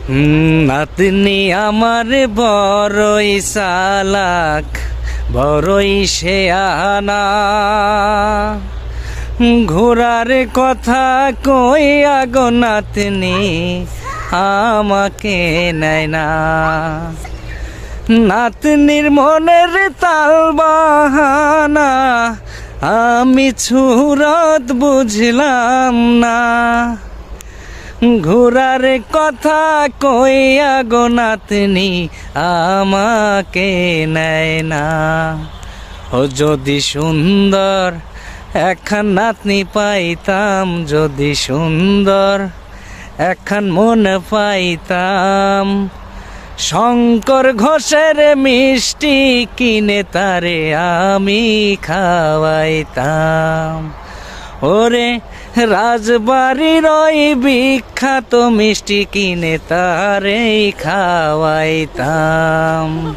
নাতনি আমার বড়ই চালাক, বড়ই শেয়ানা। ঘোড়ার কথা কইয়া গো নাতনি আমাকে নেয় না। নাতনির মনের তাল বাহানা আমি ছুরত বুঝলাম না। ঘোড়ার কথা কইয়া গো নাতনি আমাকে নেয় না। ও যদি সুন্দর একখান নাতনি পাইতাম, যদি সুন্দর একখান মন পাইতাম, শঙ্কর ঘোষের মিষ্টি কিনে তারে আমি খাওয়াইতাম। ওরে রাজবাড়ির ওই বিখ্যাত মিষ্টি কিনে তারে খাওয়াইতাম।